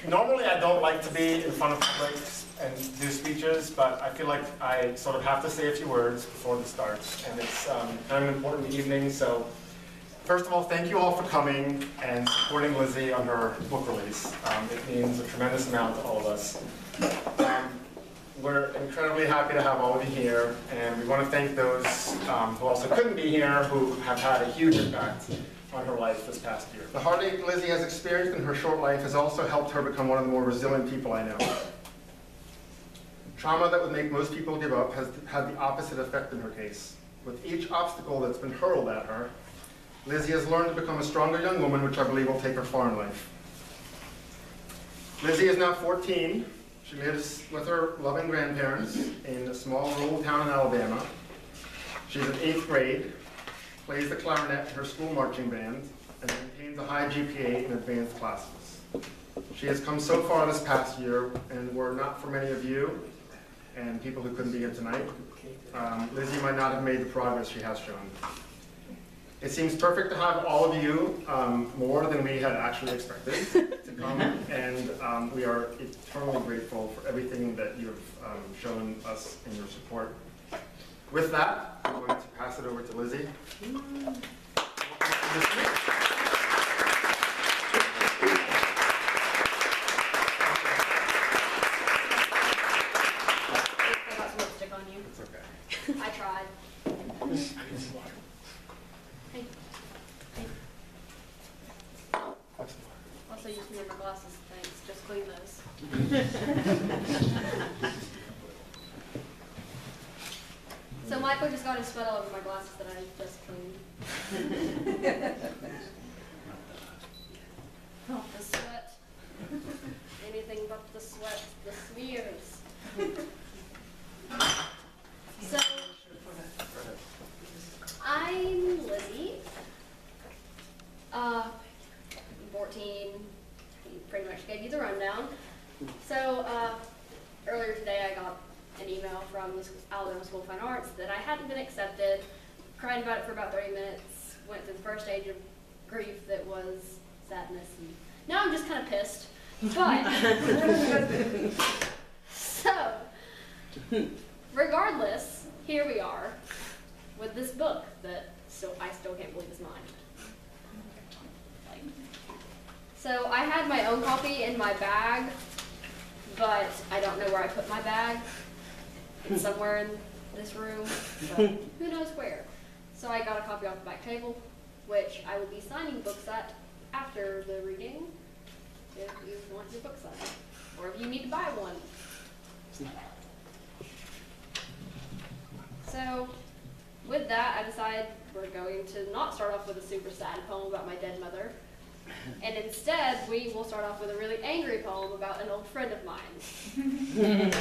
Normally I don't like to be in front of public and do speeches, but I feel like I sort of have to say a few words before this starts, and it's kind of an important evening. So first of all, thank you all for coming and supporting Lizzie on her book release. It means a tremendous amount to all of us. We're incredibly happy to have all of you here, and we want to thank those who also couldn't be here, who have had a huge impact on her life this past year. The heartache Lizzie has experienced in her short life has also helped her become one of the more resilient people I know. Trauma that would make most people give up has had the opposite effect in her case. With each obstacle that's been hurled at her, Lizzie has learned to become a stronger young woman, which I believe will take her far in life. Lizzie is now 14. She lives with her loving grandparents in a small rural town in Alabama. She's in 8th grade, plays the clarinet in her school marching band, and maintains a high GPA in advanced classes. She has come so far this past year, and were it not for many of you and people who couldn't be here tonight, Lizzie might not have made the progress she has shown. It seems perfect to have all of you, more than we had actually expected, to come, and we are eternally grateful for everything that you have shown us in your support. With that, I'm going to pass it over to Lizzie. I got some lipstick on you. It's okay. I tried. Hey. Hey. Also, you can have my glasses, thanks. Just clean those. So Michael just got his sweat all over my glasses that I just cleaned. Oh, the sweat. Anything but the sweat, the smears. So, I'm Lizzie. I'm 14. He pretty much gave you the rundown. So, earlier today I got an email from the Alabama School of Fine Arts that I hadn't been accepted. Cried about it for about 30 minutes. Went through the first stage of grief that was sadness. And now I'm just kind of pissed. But, so, regardless, here we are with this book that I still can't believe is mine. So I had my own copy in my bag, but I don't know where I put my bag. It's somewhere in this room, but who knows where. So I got a copy off the back table, which I will be signing books at after the reading, if you want your book signed, or if you need to buy one. So with that, I decided we're going to not start off with a super sad poem about my dead mother, and instead we will start off with a really angry poem about an old friend of mine.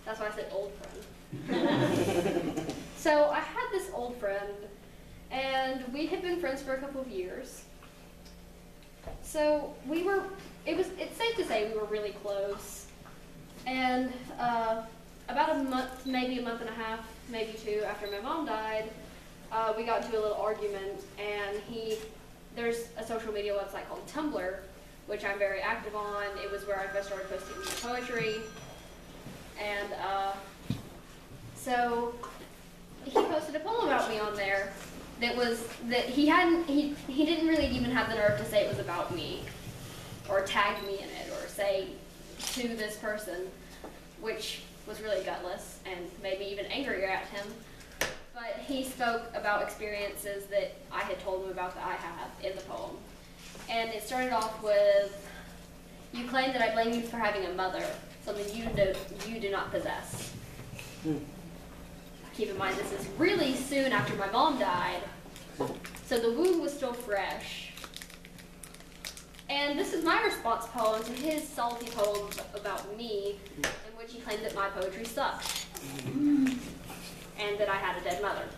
That's why I said old friend. So I had this old friend, and we had been friends for a couple of years. So it's safe to say we were really close. And about a month, maybe a month and a half, maybe 2 after my mom died, we got into a little argument, and there's a social media website called Tumblr, which I'm very active on. It was where I first started posting my poetry. And so he posted a poem about me on there that he didn't really even have the nerve to say it was about me, or tag me in it, or say to this person, which was really gutless and made me even angrier at him. But he spoke about experiences that I had told him about that I have in the poem. And it started off with, "You claim that I blame you for having a mother, something you do not possess." Keep in mind, this is really soon after my mom died, so the wound was still fresh. And this is my response poem to his salty poem about me, in which he claimed that my poetry sucked, and that I had a dead mother.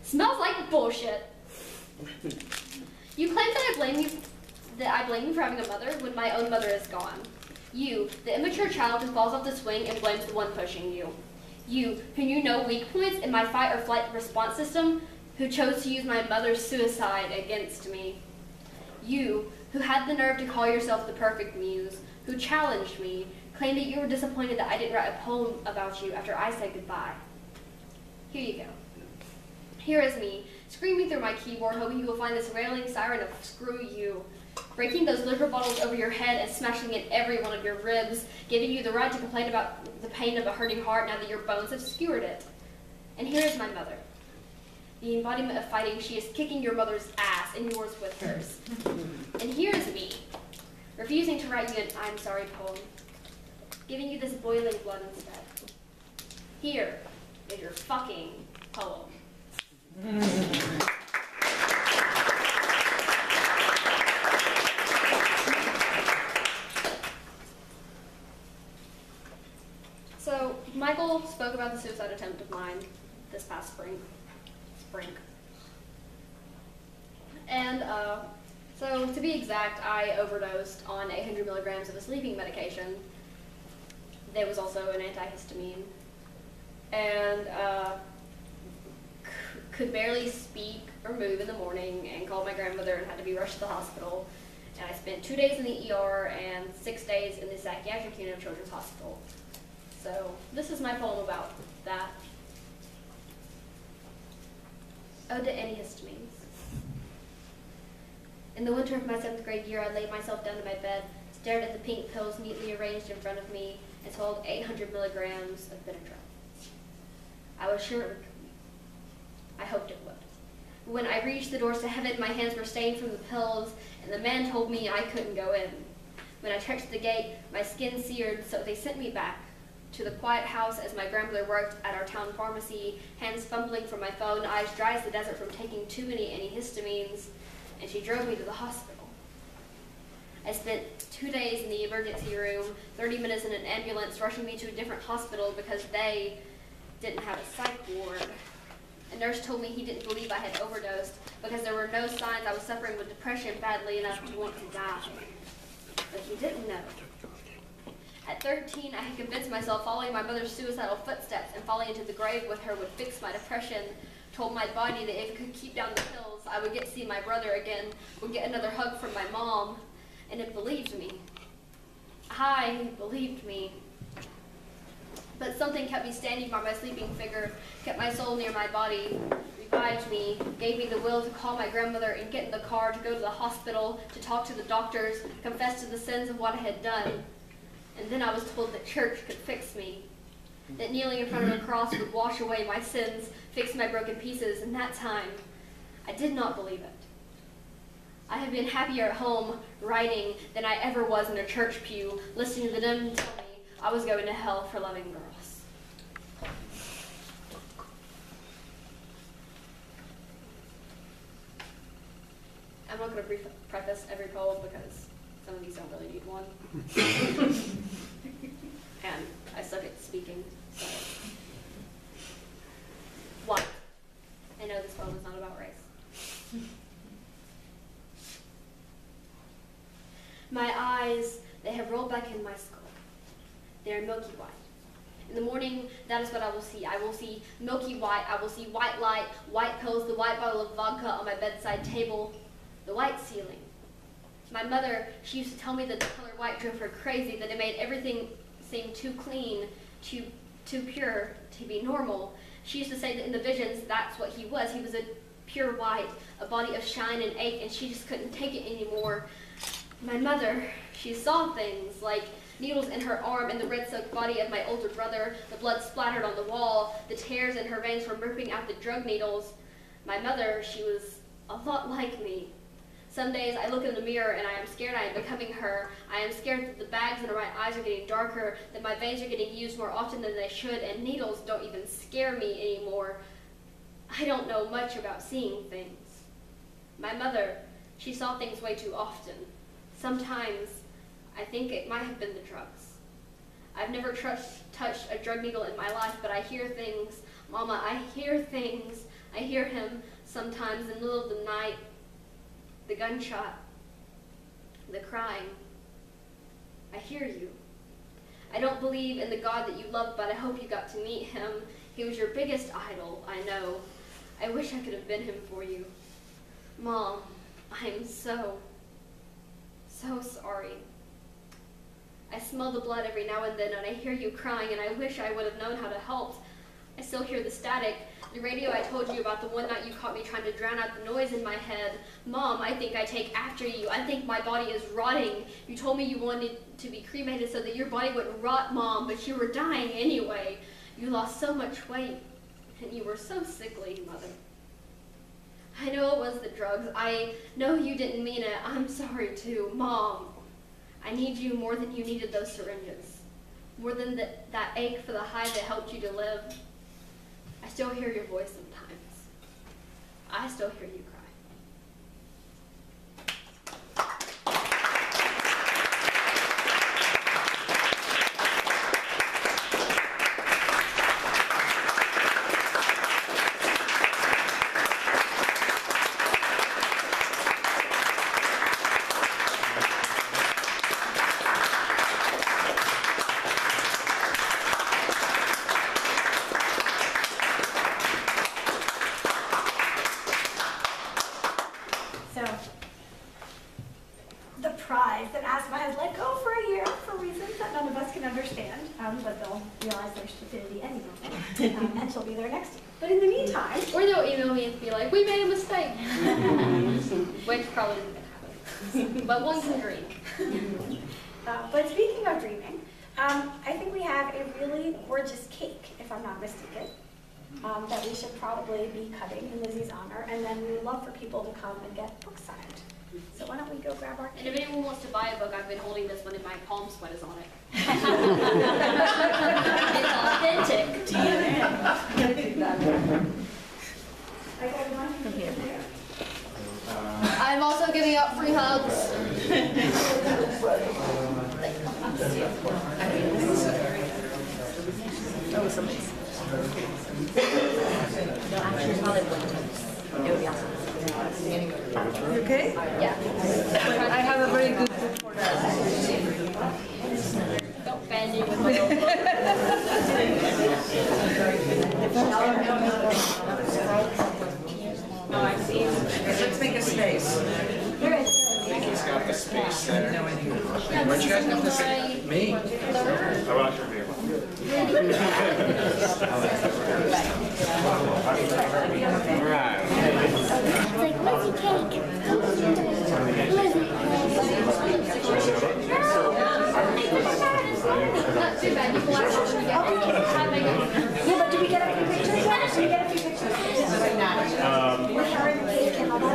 Smells like bullshit. You claim that I blame you for having a mother when my own mother is gone. You, the immature child who falls off the swing and blames the one pushing you. You, who knew no weak points in my fight or flight response system, who chose to use my mother's suicide against me. You, who had the nerve to call yourself the perfect muse, who challenged me, claimed that you were disappointed that I didn't write a poem about you after I said goodbye. Here you go. Here is me, screaming through my keyboard, hoping you will find this railing siren of screw you, breaking those liquor bottles over your head and smashing in every one of your ribs, giving you the right to complain about the pain of a hurting heart now that your bones have skewered it. And here is my mother, the embodiment of fighting. She is kicking your mother's ass and yours with hers. And here is me, refusing to write you an I'm sorry poem, giving you this boiling blood instead. Here is your fucking poem. So, Michael spoke about the suicide attempt of mine this past spring. And, so to be exact, I overdosed on 800 milligrams of a sleeping medication. There was also an antihistamine. And, could barely speak or move in the morning and called my grandmother and had to be rushed to the hospital. And I spent 2 days in the ER and 6 days in the psychiatric unit of Children's Hospital. So this is my poem about that. Ode to Antihistamines. In the winter of my 7th grade year, I laid myself down in my bed, stared at the pink pills neatly arranged in front of me, and swallowed 800 milligrams of Benadryl. I was sure it would come. I hoped it would. When I reached the doors to heaven, my hands were stained from the pills, and the man told me I couldn't go in. When I touched the gate, my skin seared, so they sent me back to the quiet house as my grandmother worked at our town pharmacy, hands fumbling for my phone, eyes dry as the desert from taking too many antihistamines, and she drove me to the hospital. I spent 2 days in the emergency room, 30 minutes in an ambulance, rushing me to a different hospital because they didn't have a psych ward. A nurse told me he didn't believe I had overdosed because there were no signs I was suffering with depression badly enough to want to die. But he didn't know. At 13, I had convinced myself following my mother's suicidal footsteps and falling into the grave with her would fix my depression, told my body that if it could keep down the pills, I would get to see my brother again, would get another hug from my mom, and it believed me. I believed me. But something kept me standing by my sleeping figure, kept my soul near my body, revived me, gave me the will to call my grandmother and get in the car to go to the hospital, to talk to the doctors, confess to the sins of what I had done. And then I was told that church could fix me, that kneeling in front of a cross would wash away my sins, fix my broken pieces, and that time, I did not believe it. I have been happier at home writing than I ever was in a church pew, listening to them tell me I was going to hell for loving girls. I'm not going to preface every poem because some of these don't really need one. And I suck at speaking, so. What? I know this poem is not about race. My eyes, they have rolled back in my skull. They are milky white. In the morning, that is what I will see. I will see milky white. I will see white light, white pills, the white bottle of vodka on my bedside table, the white ceiling. My mother, she used to tell me that the color white drove her crazy, that it made everything seem too clean, too pure to be normal. She used to say that in the visions, that's what he was. He was a pure white, a body of shine and ache, and she just couldn't take it anymore. My mother, she saw things like needles in her arm and the red soaked body of my older brother, the blood splattered on the wall, the tears in her veins from ripping out the drug needles. My mother, she was a lot like me. Some days I look in the mirror and I am scared I am becoming her. I am scared that the bags under my eyes are getting darker, that my veins are getting used more often than they should, and needles don't even scare me anymore. I don't know much about seeing things. My mother, she saw things way too often. Sometimes I think it might have been the drugs. I've never touched a drug needle in my life, but I hear things. Mama, I hear things. I hear him sometimes in the middle of the night. The gunshot, the crying. I hear you. I don't believe in the God that you love, but I hope you got to meet him. He was your biggest idol, I know. I wish I could have been him for you. Mom, I'm so sorry. I smell the blood every now and then, and I hear you crying, and I wish I would have known how to help. I still hear the static. The radio I told you about, the one night you caught me trying to drown out the noise in my head. Mom, I think I take after you. I think my body is rotting. You told me you wanted to be cremated so that your body wouldn't rot, Mom, but you were dying anyway. You lost so much weight, and you were so sickly, Mother. I know it was the drugs. I know you didn't mean it. I'm sorry, too. Mom, I need you more than you needed those syringes, more than that ache for the high that helped you to live. I still hear your voice sometimes. I still hear you cry. So, the prize that Asma has let go for a year for reasons that none of us can understand, but they'll realize their stupidity anyway, and she'll be there next year. But in the meantime... Or they'll email me and be like, we made a mistake. Which probably isn't going to happen. But one can dream. But speaking of dreaming, I think we have a really gorgeous cake, if I'm not mistaken, that we should probably be cutting in Lizzie's honor, and then we would love for people to come and get books signed. So why don't we go grab our cake? And if anyone wants to buy a book, I've been holding this one and my palm sweat is on it. It's authentic. Come here. I'm also giving out free hugs. That was amazing. No, actually, probably wouldn't. It would be awesome. You okay? Yeah. I have a very good book for that. Don't bend you with my own book. No, I see. Let's make a space. There is. He's got the space center. Where'd you guys get this? Me? I watched your video. Right. It's like Lizzie cake. Not too bad. You can watch it when you get home. Yeah, but do we get a few pictures yet? Do we get a few pictures? With her and the cake and all that?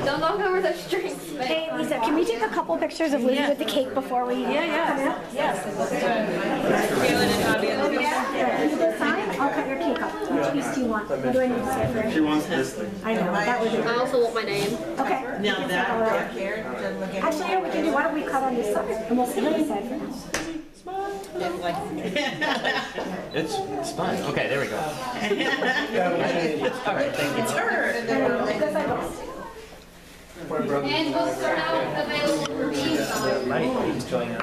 Don't knock over those drinks, babe. Hey, Lisa, can we take a couple pictures of Lizzie with the cake before we... Yeah. Yes. Kaylin and Nadia. Yeah. You go sign? I'll cut your cake up. Which piece do you want? What do I need to say for She wants this thing. I know, that would be... I also want my name. Okay. Now that here doesn't look Actually, no, we can do, why don't we cut on this side? And we'll sit on this side for now. It's fine. Okay, there we go. All right, thank you. It's her. This side goes. And books are now available for being signed. Right, he's joining us.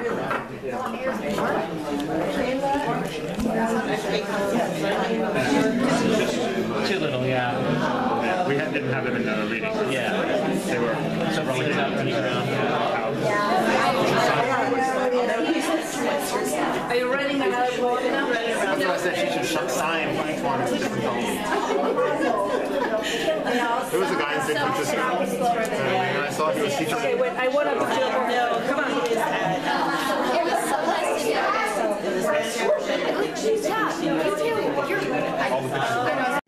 Too little, yeah. We didn't have them in the reading. Yeah. They were So rolling it up, turning around. Are you writing another book now? That's why I said she should sign each one in a different tone. There was a guy in San Francisco, and I saw he was teaching. Okay, wait, I want to feel no, come on. It was so nice to get. Yeah, you too. All the pictures.